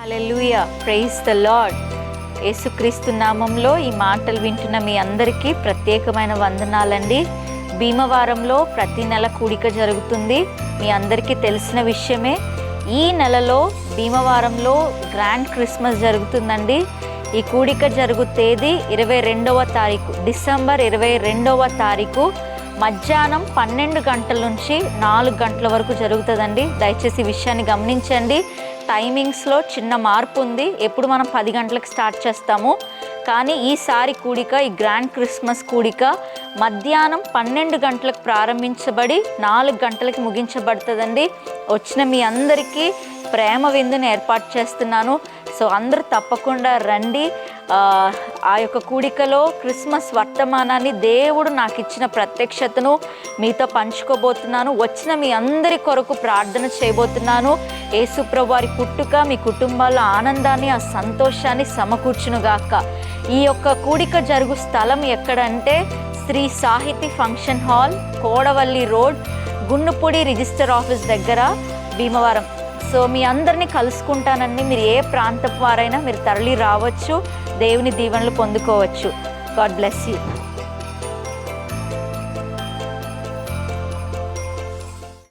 Hallelujah, praise the lord. యేసుక్రీస్తు నామంలో ఈ మాటలు వింటున్న మీ అందరికీ ప్రత్యేకమైన వందనాలండి. భీమవరంలో ప్రతి నెల కూడిక జరుగుతుంది, మీ అందరికీ తెలిసిన విషయమే. ఈ నెలలో భీమవరంలో గ్రాండ్ క్రిస్మస్ జరుగుతుందండి. ఈ కూడిక జరుగు తేదీ 22వ తారీఖు, డిసెంబర్ 22వ తారీఖు మధ్యాహ్నం 12 గంటల నుంచి 4 గంటల వరకు జరుగుతుందండి. దయచేసి ఈ విషయాన్ని గమనించండి. టైమింగ్స్లో చిన్న మార్పు ఉంది. ఎప్పుడు మనం 10 గంటలకు స్టార్ట్ చేస్తాము, కానీ ఈసారి కూడిక, ఈ గ్రాండ్ క్రిస్మస్ కూడిక మధ్యాహ్నం 12 గంటలకు ప్రారంభించబడి 4 గంటలకు ముగించబడుతుందండి. వచ్చిన మీ అందరికీ ప్రేమ విందుని ఏర్పాటు చేస్తున్నాను. సో అందరూ తప్పకుండా రండి. ఆ యొక్క కూడికలో క్రిస్మస్ వర్తమానాన్ని, దేవుడు నాకు ఇచ్చిన ప్రత్యక్షతను మీతో పంచుకోబోతున్నాను. వచ్చిన మీ అందరి కొరకు ప్రార్థన చేయబోతున్నాను. యేసుప్రభు వారి పుట్టుక మీ కుటుంబాల్లో ఆనందాన్ని, ఆ సంతోషాన్ని సమకూర్చునుగాక. ఈ యొక్క కూడిక జరుగు స్థలం ఎక్కడంటే Sri Sahiti function hall, Kodavalli road, Gundupudi register office దగ్గర, భీమవరం. సో మీ అందరినీ కలుసుకుంటానండి. మీరు ఏ ప్రాంతం వారైనా మీరు తరలి రావచ్చు, దేవుని దీవెనలు పొందుకోవచ్చు. God bless you.